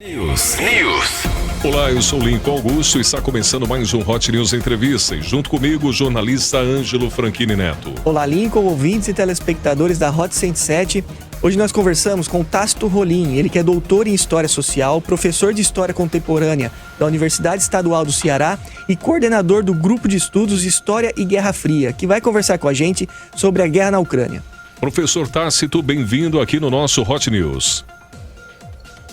News. Olá, eu sou Lincoln Augusto e está começando mais um Hot News Entrevista. E junto comigo, o jornalista Ângelo Franchini Neto. Olá, Lincoln, ouvintes e telespectadores da Hot 107. Hoje nós conversamos com Tácito Rolim, ele que é doutor em História Social, professor de História Contemporânea da Universidade Estadual do Ceará e coordenador do Grupo de Estudos História e Guerra Fria, que vai conversar com a gente sobre a guerra na Ucrânia. Professor Tácito, bem-vindo aqui no nosso Hot News.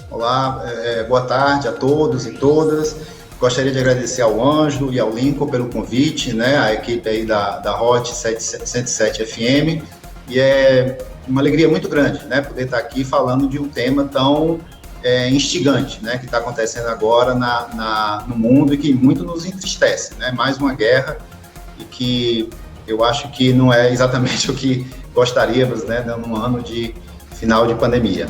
Olá, boa tarde a todos e todas. Gostaria de agradecer ao Ângelo e ao Lincoln pelo convite, né, a equipe aí da Hot 107 FM. E é uma alegria muito grande, né, poder estar aqui falando de um tema tão instigante, né, que está acontecendo agora no mundo e que muito nos entristece, né, mais uma guerra e que eu acho que não é exatamente o que gostaríamos, né, num ano de final de pandemia.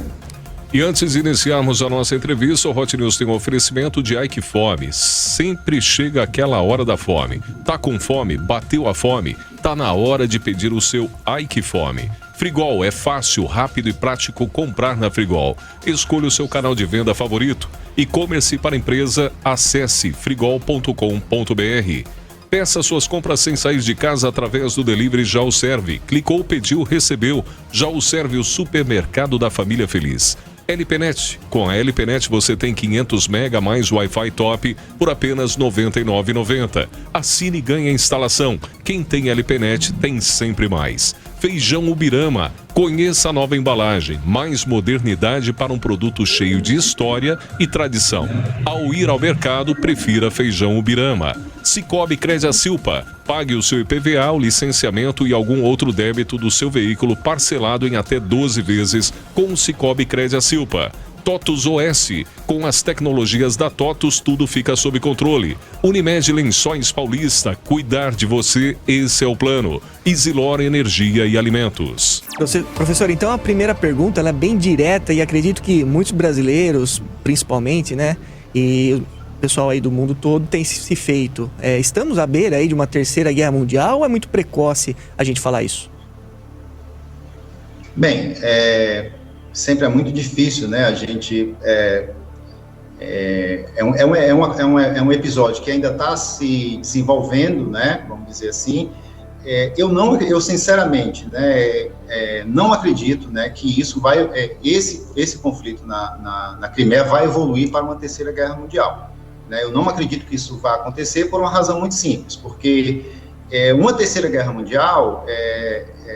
E antes de iniciarmos a nossa entrevista, o Hot News tem um oferecimento de Ai Que Fome. Sempre chega aquela hora da fome. Tá com fome? Bateu a fome? Tá na hora de pedir o seu Ai Que Fome. Frigol é fácil, rápido e prático comprar na Frigol. Escolha o seu canal de venda favorito. E-commerce para empresa, acesse frigol.com.br. Peça suas compras sem sair de casa através do Delivery Já o Serve. Clicou, pediu, recebeu. Já o Serve, o supermercado da família feliz. LPNet. Com a LPNet você tem 500 MB mais Wi-Fi top por apenas R$ 99,90. Assine e ganhe a instalação. Quem tem LPNet tem sempre mais. Feijão Ubirama. Conheça a nova embalagem. Mais modernidade para um produto cheio de história e tradição. Ao ir ao mercado, prefira Feijão Ubirama. Cicobi Crediacilpa. Pague o seu IPVA, o licenciamento e algum outro débito do seu veículo parcelado em até 12 vezes com o Cicobi Crediacilpa. TOTUS OS. Com as tecnologias da TOTUS, tudo fica sob controle. Unimed Lençóis Paulista. Cuidar de você, esse é o plano. Isilor Energia e Alimentos. Professor, então a primeira pergunta ela é bem direta e acredito que muitos brasileiros, principalmente, né, e o pessoal aí do mundo todo tem se feito. Estamos à beira aí de uma terceira guerra mundial ou é muito precoce a gente falar isso? Bem, sempre é muito difícil, né, a gente... É um episódio que ainda está se desenvolvendo, né, vamos dizer assim. Eu sinceramente, né, não acredito, né, que isso vai, esse conflito na Crimeia vai evoluir para uma terceira guerra mundial. Né? Eu não acredito que isso vá acontecer por uma razão muito simples, porque uma terceira guerra mundial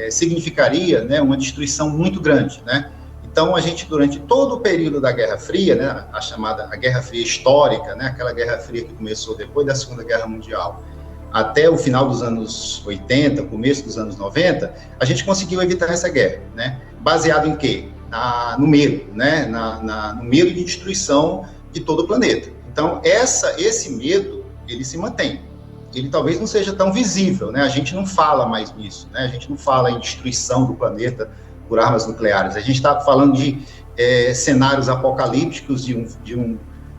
significaria, né, uma destruição muito grande, né? Então, a gente, durante todo o período da Guerra Fria, né, a Guerra Fria histórica, né, aquela Guerra Fria que começou depois da Segunda Guerra Mundial, até o final dos anos 80, começo dos anos 90, a gente conseguiu evitar essa guerra, né? Baseado em quê? No medo, né? No medo de destruição de todo o planeta. Então, esse medo, ele se mantém. Ele talvez não seja tão visível, né? A gente não fala mais nisso, né? A gente não fala em destruição do planeta por armas nucleares. A gente está falando de cenários apocalípticos de um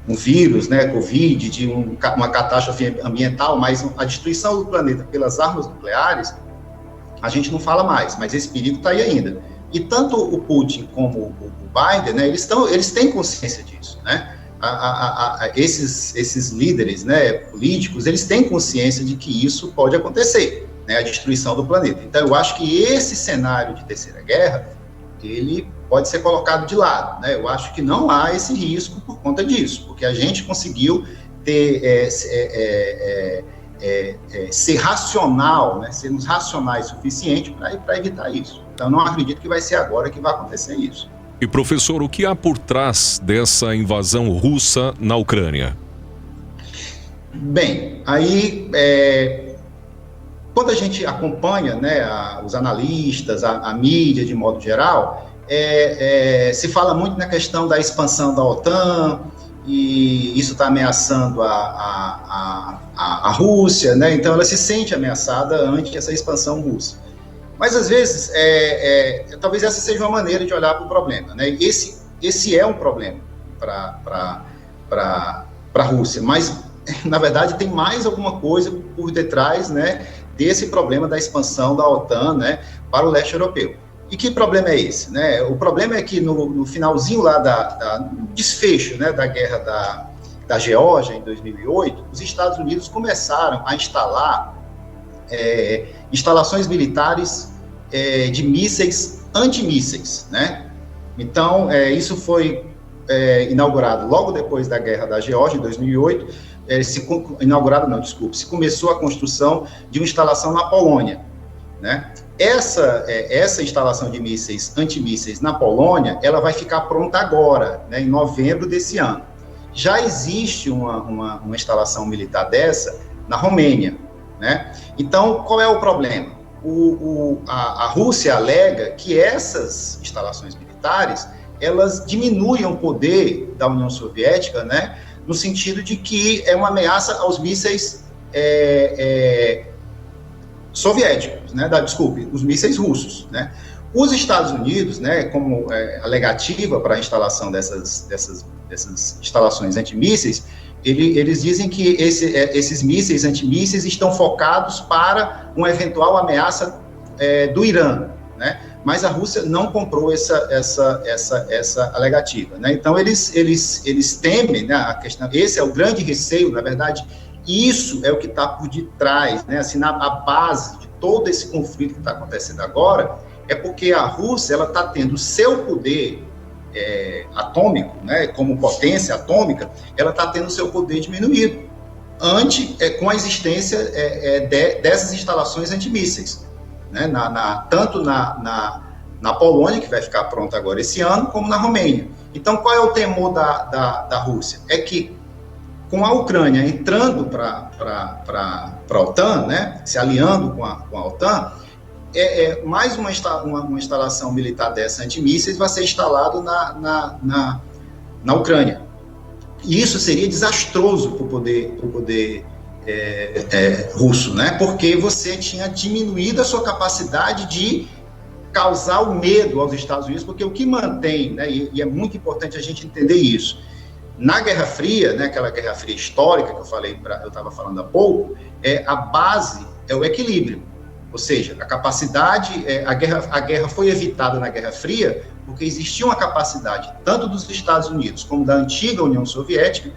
vírus, né, Covid, de uma catástrofe ambiental, mas a destruição do planeta pelas armas nucleares, a gente não fala mais, mas esse perigo está aí ainda. E tanto o Putin como o Biden, né, eles têm consciência disso, né? Esses líderes, né, políticos, eles têm consciência de que isso pode acontecer, né, a destruição do planeta. Então, eu acho que esse cenário de terceira guerra, ele pode ser colocado de lado, né? Eu acho que não há esse risco por conta disso, porque a gente conseguiu ser racional, né, sermos racionais o suficiente para evitar isso. Então, não acredito que vai ser agora que vai acontecer isso. E, professor, o que há por trás dessa invasão russa na Ucrânia? Bem, aí, quando a gente acompanha, né, os analistas, a mídia de modo geral, se fala muito na questão da expansão da OTAN, e isso está ameaçando a Rússia, né? Então ela se sente ameaçada ante essa expansão russa. Mas às vezes, talvez essa seja uma maneira de olhar para o problema, né? Esse é um problema para a Rússia, mas na verdade tem mais alguma coisa por detrás, né, desse problema da expansão da OTAN, né, para o leste europeu. E que problema é esse? Né? O problema é que no finalzinho lá no desfecho, né, da guerra da Geórgia, em 2008, os Estados Unidos começaram a instalar instalações militares de mísseis antimísseis, né? Então, isso foi inaugurado logo depois da guerra da Geórgia, em 2008, se começou a construção de uma instalação na Polônia, né? Essa instalação de mísseis antimísseis na Polônia, ela vai ficar pronta agora, né, em novembro desse ano. Já existe uma instalação militar dessa na Romênia, né? Então, qual é o problema? A Rússia alega que essas instalações militares, elas diminuem o poder da União Soviética, né, no sentido de que é uma ameaça aos mísseis soviéticos, né, os mísseis russos, né. Os Estados Unidos, né, como alegativa para a instalação dessas instalações antimísseis, eles dizem que esses mísseis antimísseis estão focados para uma eventual ameaça do Irã, né, mas a Rússia não comprou essa alegativa, né. Então eles temem, né, a questão, esse é o grande receio, na verdade. Isso é o que está por detrás, né? Assim, a base de todo esse conflito que está acontecendo agora é porque a Rússia ela está tendo seu poder atômico, né? Como potência atômica, ela está tendo seu poder diminuído com a existência dessas instalações antimísseis, né? Tanto na Polônia, que vai ficar pronta agora esse ano, como na Romênia. Então, qual é o temor da Rússia? É que com a Ucrânia entrando para a OTAN, né, se aliando com a OTAN, mais uma instalação militar dessa antimísseis vai ser instalado na Ucrânia. E isso seria desastroso para o poder russo, né, porque você tinha diminuído a sua capacidade de causar o medo aos Estados Unidos, porque o que mantém, né, e é muito importante a gente entender isso, na Guerra Fria, né, aquela Guerra Fria histórica que eu estava falando há pouco, a base é o equilíbrio, ou seja, a capacidade, a guerra foi evitada na Guerra Fria porque existia uma capacidade, tanto dos Estados Unidos como da antiga União Soviética,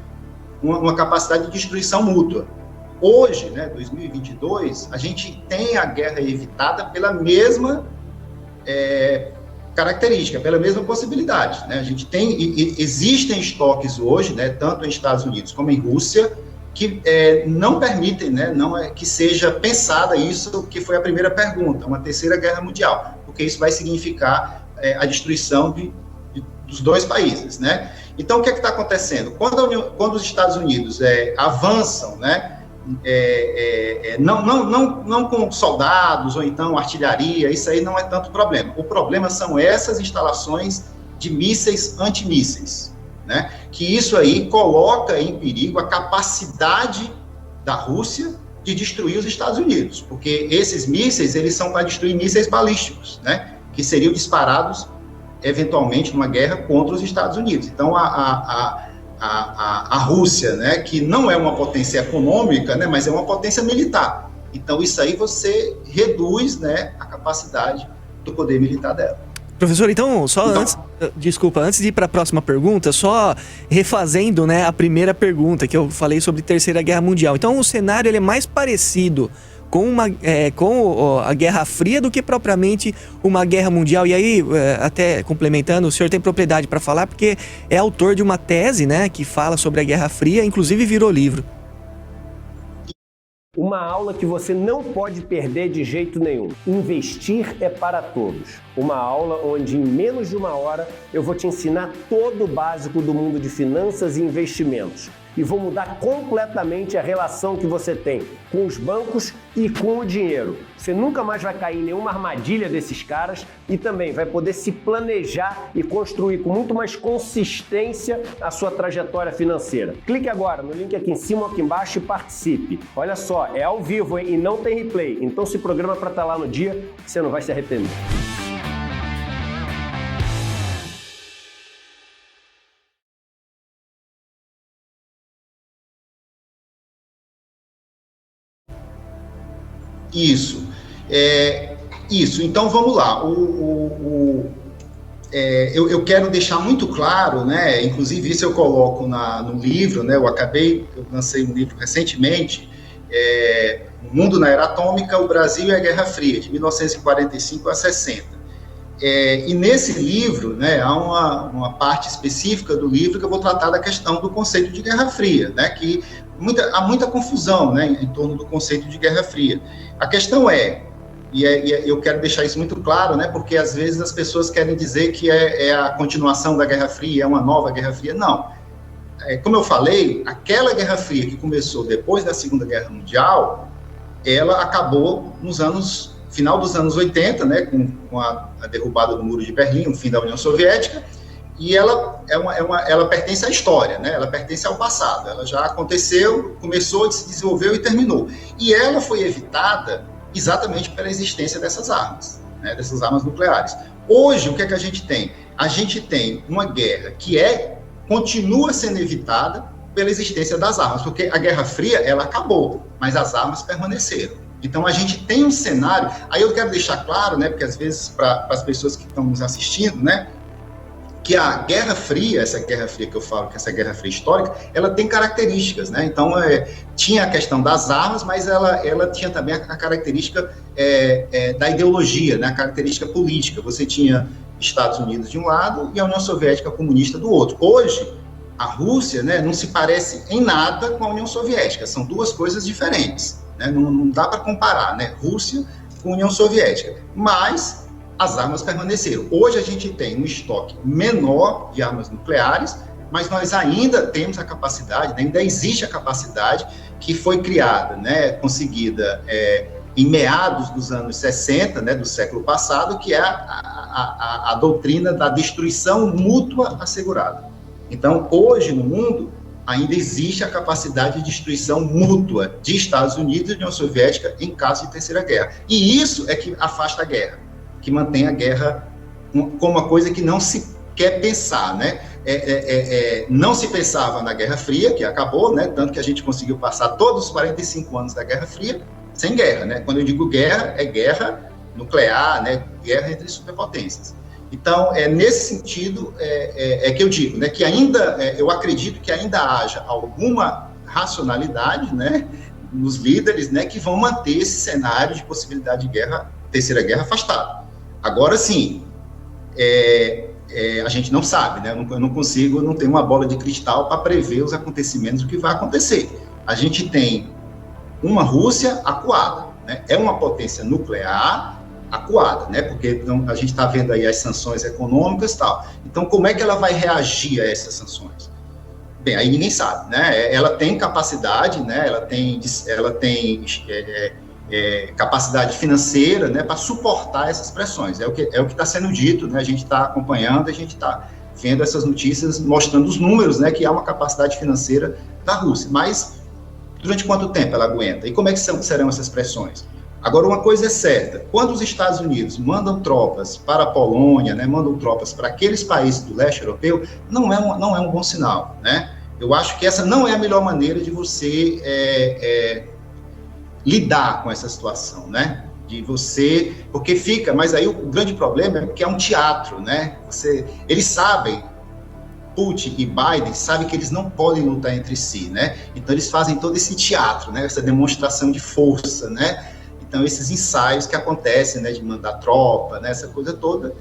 uma capacidade de destruição mútua. Hoje, né, 2022, a gente tem a guerra evitada pela mesma característica, pela mesma possibilidade, né? A gente existem estoques hoje, né, tanto em Estados Unidos como em Rússia, que não permitem, né, que seja pensada isso, que foi a primeira pergunta, uma terceira guerra mundial, porque isso vai significar a destruição dos dois países, né? Então, o que está acontecendo? Quando os Estados Unidos avançam, né, não com soldados ou então artilharia, isso aí não é tanto problema. O problema são essas instalações de mísseis antimísseis, né? Que isso aí coloca em perigo a capacidade da Rússia de destruir os Estados Unidos, porque esses mísseis, eles são para destruir mísseis balísticos, né? Que seriam disparados eventualmente numa guerra contra os Estados Unidos. Então, a Rússia, né, que não é uma potência econômica, né, mas é uma potência militar. Então, isso aí você reduz, né, a capacidade do poder militar dela. Professor, então, antes de ir para a próxima pergunta, só refazendo, né, a primeira pergunta que eu falei sobre Terceira Guerra Mundial. Então, o cenário ele é mais parecido com a Guerra Fria do que propriamente uma guerra mundial. E aí, até complementando, o senhor tem propriedade para falar, porque é autor de uma tese, né, que fala sobre a Guerra Fria, inclusive virou livro. Uma aula que você não pode perder de jeito nenhum. Investir é para todos. Uma aula onde em menos de uma hora eu vou te ensinar todo o básico do mundo de finanças e investimentos. E vou mudar completamente a relação que você tem com os bancos e com o dinheiro. Você nunca mais vai cair em nenhuma armadilha desses caras e também vai poder se planejar e construir com muito mais consistência a sua trajetória financeira. Clique agora no link aqui em cima ou aqui embaixo e participe. Olha só, é ao vivo, hein? E não tem replay. Então se programa para estar lá no dia que você não vai se arrepender. Isso. Isso, então vamos lá. Eu quero deixar muito claro, né? Inclusive isso eu coloco no livro, né? Eu lancei um livro recentemente, O Mundo na Era Atômica, o Brasil e a Guerra Fria, de 1945 a 60. E nesse livro, né, há uma parte específica do livro que eu vou tratar da questão do conceito de Guerra Fria, né? Que há muita confusão, né, em torno do conceito de Guerra Fria. A questão eu quero deixar isso muito claro, né, porque às vezes as pessoas querem dizer que é a continuação da Guerra Fria, é uma nova Guerra Fria. Não. Como eu falei, aquela Guerra Fria que começou depois da Segunda Guerra Mundial, ela acabou final dos anos 80, né, com a derrubada do Muro de Berlim, o fim da União Soviética, e ela pertence à história, né, ela pertence ao passado, ela já aconteceu, começou, se desenvolveu e terminou. E ela foi evitada exatamente pela existência dessas armas, né, dessas armas nucleares. Hoje, o que é que a gente tem? A gente tem uma guerra que continua sendo evitada pela existência das armas, porque a Guerra Fria, ela acabou, mas as armas permaneceram. Então, a gente tem um cenário, aí eu quero deixar claro, né, porque às vezes para as pessoas que estão nos assistindo, né, que a Guerra Fria, essa Guerra Fria que eu falo, que essa Guerra Fria histórica, ela tem características, né? Então, tinha a questão das armas, mas ela tinha também a característica da ideologia, né? A característica política. Você tinha Estados Unidos de um lado e a União Soviética comunista do outro. Hoje, a Rússia, né, não se parece em nada com a União Soviética, são duas coisas diferentes, né? Não dá para comparar, né? Rússia com União Soviética, mas as armas permaneceram. Hoje a gente tem um estoque menor de armas nucleares, mas nós ainda temos a capacidade, ainda existe a capacidade que foi criada, né, conseguida em meados dos anos 60, né, do século passado, que é a doutrina da destruição mútua assegurada. Então, hoje no mundo, ainda existe a capacidade de destruição mútua de Estados Unidos e União Soviética em caso de terceira guerra. E isso é que afasta a guerra, que mantém a guerra como uma coisa que não se quer pensar, né? Não se pensava na Guerra Fria, que acabou, né? Tanto que a gente conseguiu passar todos os 45 anos da Guerra Fria sem guerra, né? Quando eu digo guerra, é guerra nuclear, né? Guerra entre superpotências. Então, nesse sentido, que eu digo, né? Que ainda, eu acredito que ainda haja alguma racionalidade, né? Nos líderes, né? Que vão manter esse cenário de possibilidade de guerra, terceira guerra afastada. Agora sim, a gente não sabe, né? Eu não tenho uma bola de cristal para prever os acontecimentos, o que vai acontecer. A gente tem uma Rússia acuada, né? É uma potência nuclear acuada, né? Porque então, a gente está vendo aí as sanções econômicas e tal. Então, como é que ela vai reagir a essas sanções? Bem, aí ninguém sabe, né? Ela tem capacidade, né? Ela tem capacidade financeira, né, para suportar essas pressões. É o que está sendo dito, né? A gente está acompanhando, a gente está vendo essas notícias mostrando os números, né, que há uma capacidade financeira da Rússia. Mas durante quanto tempo ela aguenta? E como é que serão essas pressões? Agora, uma coisa é certa, quando os Estados Unidos mandam tropas para a Polônia, né, mandam tropas para aqueles países do leste europeu, não é um bom sinal, né? Eu acho que essa não é a melhor maneira de você lidar com essa situação, né? Porque fica, mas aí o grande problema é que é um teatro, né? Eles sabem, Putin e Biden sabem que eles não podem lutar entre si, né? Então eles fazem todo esse teatro, né? Essa demonstração de força, né? Então esses ensaios que acontecem, né? De mandar tropa, né? Essa coisa toda.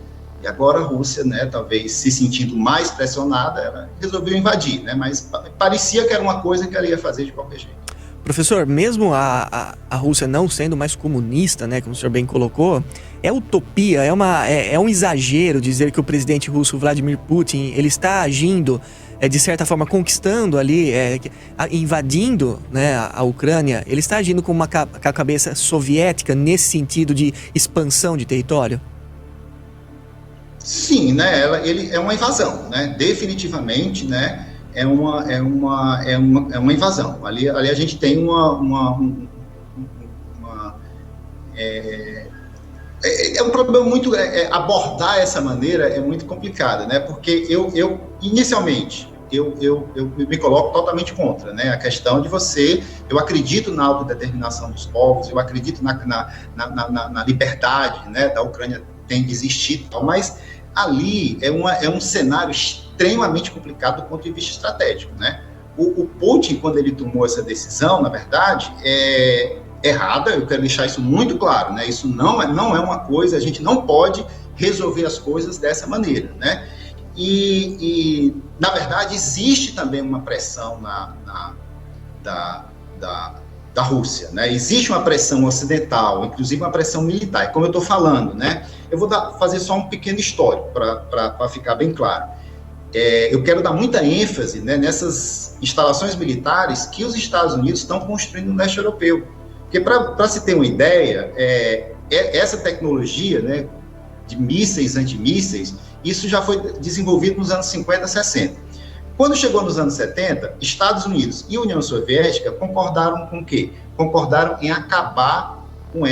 E agora a Rússia, né? Talvez se sentindo mais pressionada, ela resolveu invadir, né? Mas parecia que era uma coisa que ela ia fazer de qualquer jeito. Professor, mesmo a Rússia não sendo mais comunista, né, como o senhor bem colocou, é utopia, é um exagero dizer que o presidente russo Vladimir Putin ele está agindo, de certa forma, conquistando ali, invadindo, né, a Ucrânia, ele está agindo com a cabeça soviética nesse sentido de expansão de território? Sim, né, ele é uma invasão, né, definitivamente, né. É uma invasão. Ali a gente tem um problema muito... abordar essa maneira é muito complicado, né? Porque inicialmente, eu me coloco totalmente contra, né? A questão de eu acredito na autodeterminação dos povos, eu acredito na liberdade, né, da Ucrânia tem de existir, mas ali é um cenário extremamente complicado do ponto de vista estratégico, né? O Putin, quando ele tomou essa decisão, na verdade, é errada, eu quero deixar isso muito claro, né? Isso não é uma coisa, a gente não pode resolver as coisas dessa maneira, né? E na verdade, existe também uma pressão da Rússia, né? Existe uma pressão ocidental, inclusive uma pressão militar, e como eu estou falando, né? Eu vou fazer só um pequeno histórico para ficar bem claro. Eu quero dar muita ênfase, né, nessas instalações militares que os Estados Unidos estão construindo no leste europeu. Porque, para se ter uma ideia, essa tecnologia, né, de mísseis, antimísseis, isso já foi desenvolvido nos anos 50, 60. Quando chegou nos anos 70, Estados Unidos e União Soviética concordaram com o quê? Concordaram em acabar com a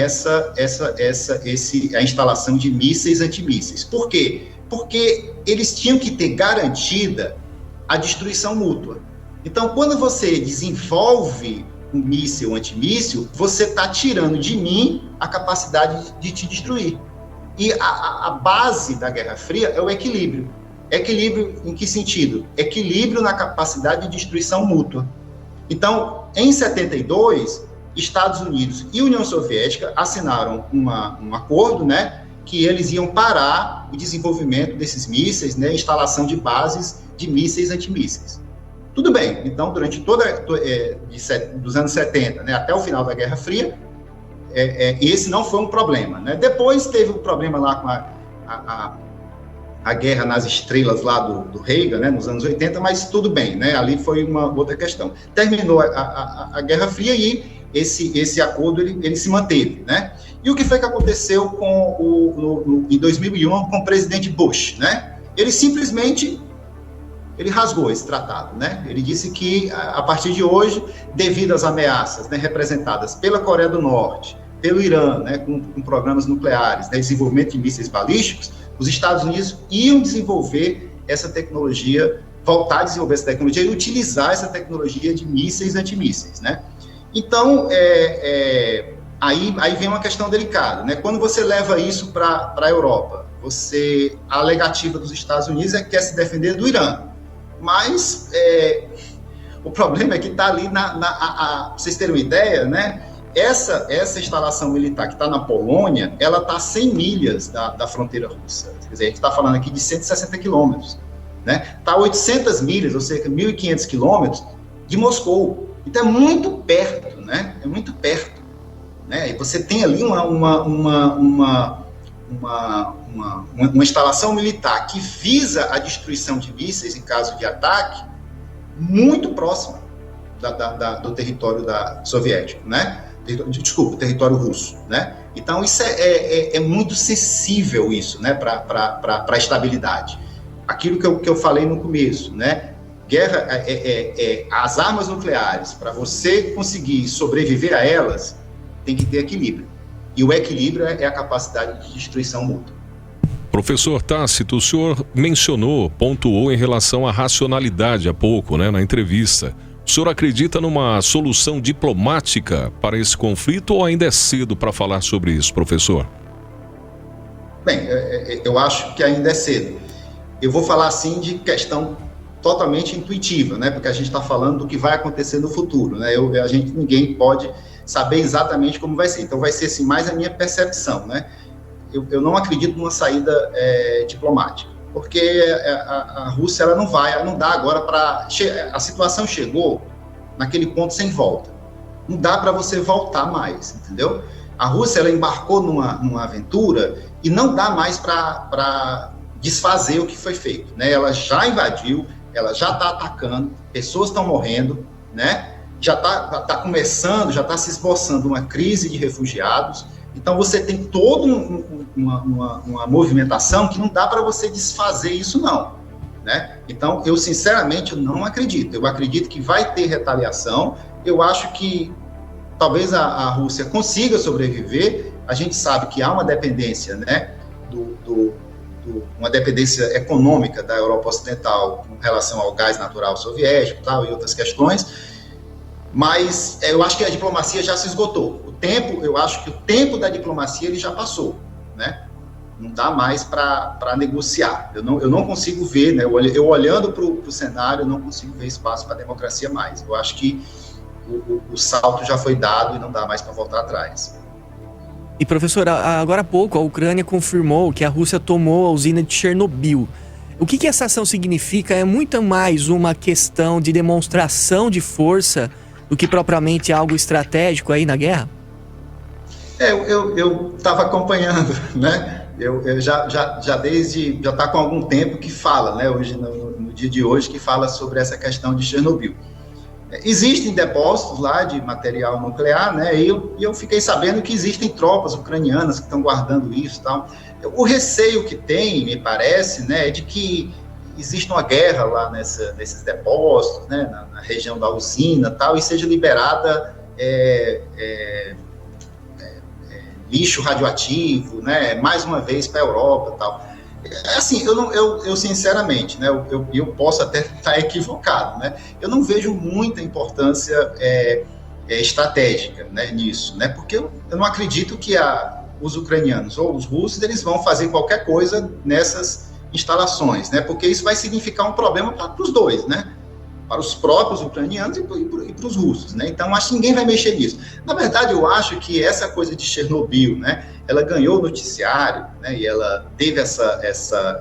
instalação de mísseis antimísseis. Por quê? Porque eles tinham que ter garantida a destruição mútua. Então, quando você desenvolve um míssil, antimíssil, você está tirando de mim a capacidade de te destruir. E a base da Guerra Fria é o equilíbrio. Equilíbrio em que sentido? Equilíbrio na capacidade de destruição mútua. Então, em 72, Estados Unidos e União Soviética assinaram um acordo, né, que eles iam parar o desenvolvimento desses mísseis, né, instalação de bases de mísseis antimísseis. Tudo bem, então, durante dos anos 70, né, até o final da Guerra Fria, esse não foi um problema, né? Depois teve um problema lá com a guerra nas estrelas lá do Reagan, né, nos anos 80, mas tudo bem, né? Ali foi uma outra questão. Terminou a Guerra Fria e esse acordo ele se manteve, né? E o que foi que aconteceu em 2001 com o presidente Bush, né? Ele simplesmente rasgou esse tratado, né? Ele disse que, a partir de hoje, devido às ameaças, né, representadas pela Coreia do Norte, pelo Irã, né, com programas nucleares, né, desenvolvimento de mísseis balísticos, os Estados Unidos iam desenvolver essa tecnologia, voltar a desenvolver essa tecnologia e utilizar essa tecnologia de mísseis antimísseis, né? Então, aí vem uma questão delicada, né? Quando você leva isso para a Europa, a alegativa dos Estados Unidos é que quer se defender do Irã. Mas o problema é que está ali, para vocês terem uma ideia, né? Essa instalação militar que está na Polônia, ela está a 100 milhas da fronteira russa. Quer dizer, a gente está falando aqui de 160 quilômetros. Né? Está a 800 milhas, ou cerca de 1.500 quilômetros, de Moscou. Então é muito perto, né? É muito perto. Né? E você tem ali uma instalação militar que visa a destruição de mísseis em caso de ataque muito próxima do território soviético, né? Desculpa, território russo, né? Então isso é muito sensível isso, né? Para a estabilidade. Aquilo que eu falei no começo, né? Guerra, as armas nucleares, para você conseguir sobreviver a elas, tem que ter equilíbrio. E o equilíbrio é a capacidade de destruição mútua. Professor Tácito, o senhor pontuou em relação à racionalidade há pouco, né, na entrevista. O senhor acredita numa solução diplomática para esse conflito ou ainda é cedo para falar sobre isso, professor? Bem, eu acho que ainda é cedo. Eu vou falar, assim, de questão totalmente intuitiva, né, porque a gente está falando do que vai acontecer no futuro, né, ninguém pode saber exatamente como vai ser. Então vai ser, assim, mais a minha percepção, né. Eu não acredito numa saída diplomática, porque a Rússia ela não dá agora para... A situação chegou naquele ponto sem volta. Não dá para você voltar mais, entendeu? A Rússia ela embarcou numa aventura e não dá mais para desfazer o que foi feito, né? Ela já invadiu, ela já está atacando, pessoas estão morrendo, né? Já está começando, já está se esboçando uma crise de refugiados. Então você tem toda uma movimentação que não dá para você desfazer isso, não, né? Então eu sinceramente não acredito. Eu acredito que vai ter retaliação. Eu acho que talvez a Rússia consiga sobreviver. A gente sabe que há uma dependência, né, uma dependência econômica da Europa Ocidental com relação ao gás natural soviético tal, e outras questões, mas eu acho que a diplomacia já se esgotou. Eu acho que o tempo da diplomacia ele já passou, né? Não dá mais para negociar. Eu não consigo ver, né? Eu olhando para o cenário, eu não consigo ver espaço para a democracia mais. Eu acho que o salto já foi dado e não dá mais para voltar atrás. E, professor, agora há pouco a Ucrânia confirmou que a Rússia tomou a usina de Chernobyl. O que essa ação significa? É muito mais uma questão de demonstração de força do que propriamente algo estratégico aí na guerra? Eu estava acompanhando, né? Eu já está com algum tempo que fala, né? Hoje, no dia de hoje, que fala sobre essa questão de Chernobyl. Existem depósitos lá de material nuclear, né? E eu fiquei sabendo que existem tropas ucranianas que estão guardando isso e tal. O receio que tem, me parece, né, é de que exista uma guerra lá nesses depósitos, né, na região da usina e tal, e seja liberada lixo radioativo, né, mais uma vez para a Europa e tal. Assim, eu sinceramente, né, eu posso até estar equivocado, né, eu não vejo muita importância estratégica, né, nisso, né, porque eu não acredito que os ucranianos ou os russos eles vão fazer qualquer coisa nessas instalações, né, porque isso vai significar um problema para os dois, né, para os próprios ucranianos e para os russos, né? Então, acho que ninguém vai mexer nisso. Na verdade, eu acho que essa coisa de Chernobyl, né, ela ganhou o noticiário, né, e ela teve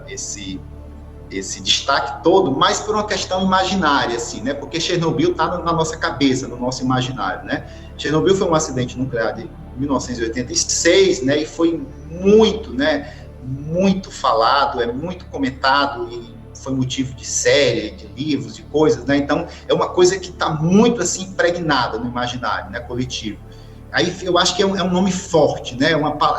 esse destaque todo, mas por uma questão imaginária, assim, né, porque Chernobyl está na nossa cabeça, no nosso imaginário, né? Chernobyl foi um acidente nuclear de 1986, né, e foi muito, né, muito falado, muito comentado e foi motivo de série, de livros, de coisas, né? Então, é uma coisa que está muito, assim, impregnada no imaginário, né, coletivo. Aí, eu acho que é um nome forte, né?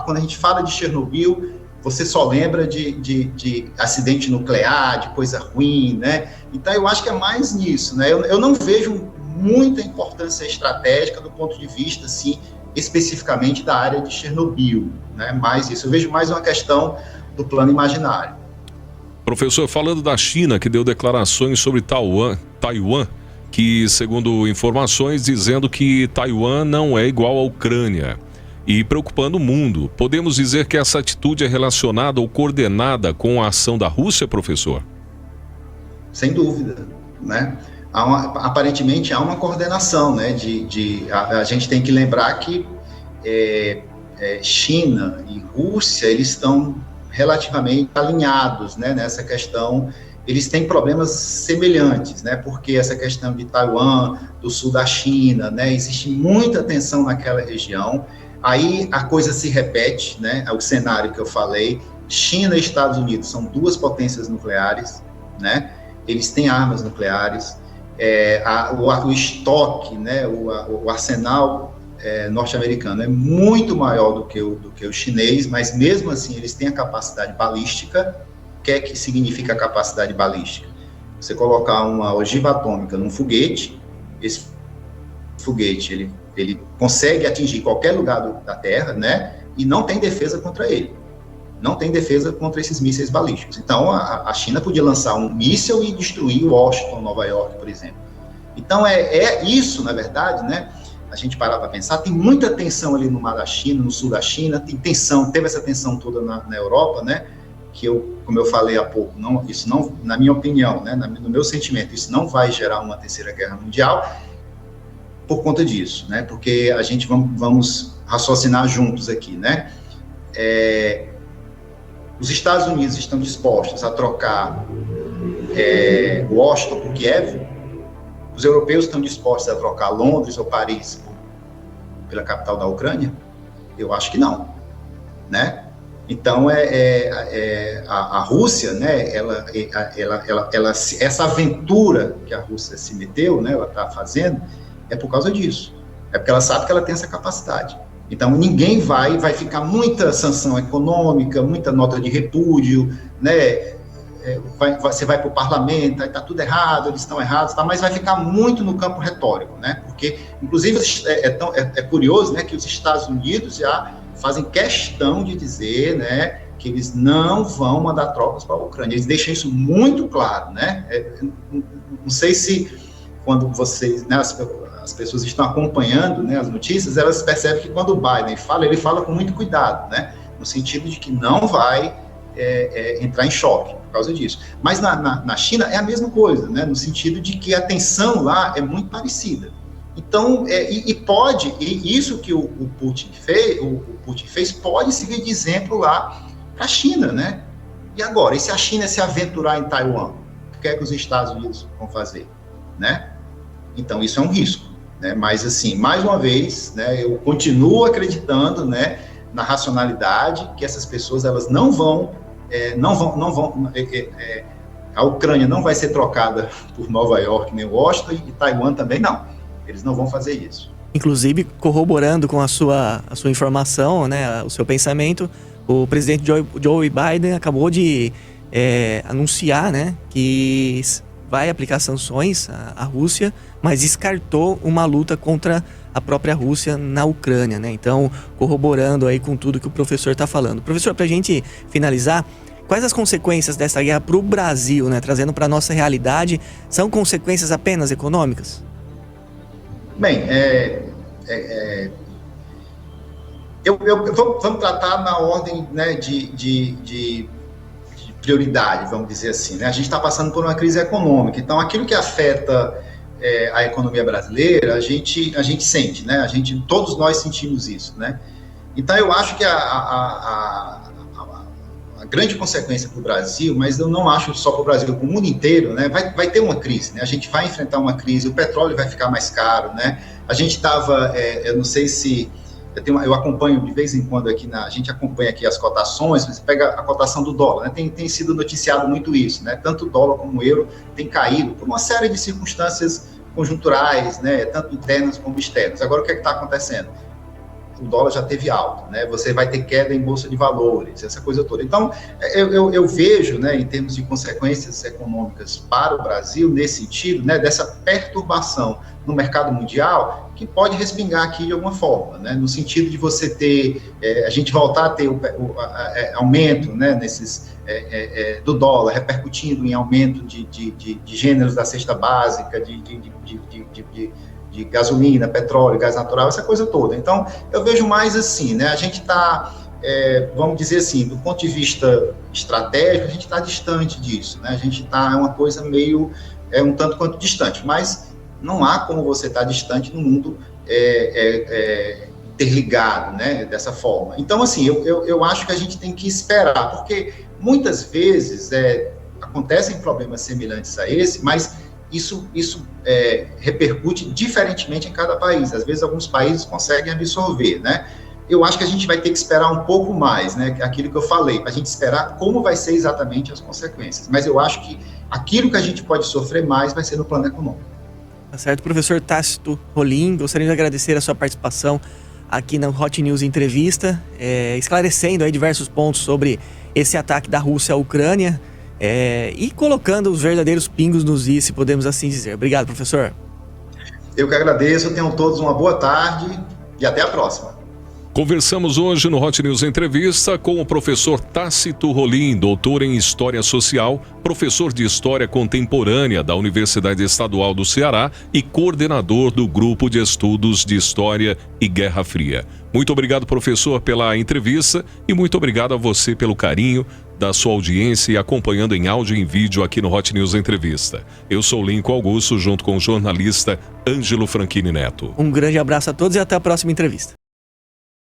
Quando a gente fala de Chernobyl, você só lembra de acidente nuclear, de coisa ruim, né? Então, eu acho que é mais nisso, né? Eu não vejo muita importância estratégica do ponto de vista, assim, especificamente da área de Chernobyl, né? Mais isso. Eu vejo mais uma questão do plano imaginário. Professor, falando da China, que deu declarações sobre Taiwan, que, segundo informações, dizendo que Taiwan não é igual à Ucrânia e preocupando o mundo, podemos dizer que essa atitude é relacionada ou coordenada com a ação da Rússia, professor? Sem dúvida, né? Aparentemente há uma coordenação, né? A gente tem que lembrar que China e Rússia, eles estão relativamente alinhados, né, nessa questão. Eles têm problemas semelhantes, né, porque essa questão de Taiwan, do sul da China, né, existe muita tensão naquela região, aí a coisa se repete, né, o cenário que eu falei, China e Estados Unidos são duas potências nucleares, né, eles têm armas nucleares, o estoque, né, o arsenal norte-americano é muito maior do que o chinês, mas mesmo assim eles têm a capacidade balística. O que é que significa a capacidade balística? Você colocar uma ogiva atômica num foguete, esse foguete ele consegue atingir qualquer lugar da Terra, né, e não tem defesa contra ele. Não tem defesa contra esses mísseis balísticos. Então, a China podia lançar um míssil e destruir Washington, Nova York, por exemplo. Então, isso, na verdade, né, a gente parar para pensar, tem muita tensão ali no mar da China, no sul da China, teve essa tensão toda na Europa, né, que como eu falei há pouco, isso não, na minha opinião, né, no meu sentimento, isso não vai gerar uma terceira guerra mundial por conta disso, né, porque a gente vamos raciocinar juntos aqui, né, os Estados Unidos estão dispostos a trocar Washington por Kiev. Os europeus estão dispostos a trocar Londres ou Paris pela capital da Ucrânia? Eu acho que não, né? Então, a Rússia, né, essa aventura que a Rússia se meteu, né, ela está fazendo, é por causa disso. É porque ela sabe que ela tem essa capacidade. Então, ninguém vai ficar muita sanção econômica, muita nota de repúdio, né? Você vai para o parlamento, está tudo errado, eles estão errados, tá? Mas vai ficar muito no campo retórico, né? Porque, inclusive, é curioso, né, que os Estados Unidos já fazem questão de dizer, né, que eles não vão mandar tropas para a Ucrânia. Eles deixam isso muito claro, né? Não sei se quando vocês, né, as pessoas estão acompanhando, né, as notícias, elas percebem que quando o Biden fala, ele fala com muito cuidado, né? No sentido de que não vai entrar em choque por causa disso. Mas na China é a mesma coisa, né? No sentido de que a tensão lá é muito parecida. Então, isso que o Putin fez pode servir de exemplo lá para a China, né? E agora, e se a China se aventurar em Taiwan? O que é que os Estados Unidos vão fazer, né? Então, isso é um risco, né? Mas, assim, mais uma vez, né, eu continuo acreditando, né, na racionalidade, que essas pessoas, elas não vão a Ucrânia não vai ser trocada por Nova York, nem Washington, e Taiwan também não. Eles não vão fazer isso. Inclusive, corroborando com a sua informação, né, o seu pensamento, o presidente Joe Biden acabou de anunciar, né, que vai aplicar sanções à Rússia, mas descartou uma luta contra a própria Rússia na Ucrânia, né? Então, corroborando aí com tudo que o professor está falando. Professor, para a gente finalizar, quais as consequências dessa guerra para o Brasil, né? Trazendo para a nossa realidade, são consequências apenas econômicas? Bem, vamos tratar na ordem, né, de prioridade, vamos dizer assim, né? A gente está passando por uma crise econômica, então aquilo que afeta a economia brasileira, a gente sente, né? Todos nós sentimos isso, né? Então eu acho que a grande consequência para o Brasil, mas eu não acho só para o Brasil, para o mundo inteiro, né? Vai ter uma crise, né? A gente vai enfrentar uma crise, o petróleo vai ficar mais caro, né? A gente estava, eu não sei se eu acompanho de vez em quando aqui, a gente acompanha aqui as cotações, você pega a cotação do dólar, né? Tem sido noticiado muito isso, né? Tanto o dólar como o euro tem caído por uma série de circunstâncias conjunturais, né? Tanto internas como externas. Agora, o que está acontecendo? O dólar já teve alta, né? Você vai ter queda em bolsa de valores, essa coisa toda. Então, eu vejo, né, em termos de consequências econômicas para o Brasil, nesse sentido, né, dessa perturbação no mercado mundial, que pode respingar aqui de alguma forma, né, no sentido de você ter, a gente voltar a ter o aumento, né, do dólar, repercutindo em aumento de gêneros da cesta básica, de gasolina, petróleo, gás natural, essa coisa toda. Então, eu vejo mais assim, né? A gente está, vamos dizer assim, do ponto de vista estratégico, a gente está distante disso, né? A gente está, uma coisa meio, um tanto quanto distante, mas não há como você estar distante no mundo interligado, né? Dessa forma. Então, assim, eu acho que a gente tem que esperar, porque muitas vezes acontecem problemas semelhantes a esse, mas isso repercute diferentemente em cada país. Às vezes, alguns países conseguem absorver, né? Eu acho que a gente vai ter que esperar um pouco mais, né? Aquilo que eu falei, para a gente esperar como vai ser exatamente as consequências. Mas eu acho que aquilo que a gente pode sofrer mais vai ser no plano econômico. Tá certo, professor Tácito Rolim, gostaria de agradecer a sua participação aqui na Hot News Entrevista, esclarecendo aí diversos pontos sobre esse ataque da Rússia à Ucrânia, e colocando os verdadeiros pingos nos is, se podemos assim dizer. Obrigado, professor. Eu que agradeço, tenham todos uma boa tarde e até a próxima. Conversamos hoje no Hot News Entrevista com o professor Tácito Rolim, doutor em História Social, professor de História Contemporânea da Universidade Estadual do Ceará e coordenador do Grupo de Estudos de História e Guerra Fria. Muito obrigado, professor, pela entrevista e muito obrigado a você pelo carinho da sua audiência e acompanhando em áudio e em vídeo aqui no Hot News Entrevista. Eu sou Lincoln Augusto, junto com o jornalista Ângelo Franchini Neto. Um grande abraço a todos e até a próxima entrevista.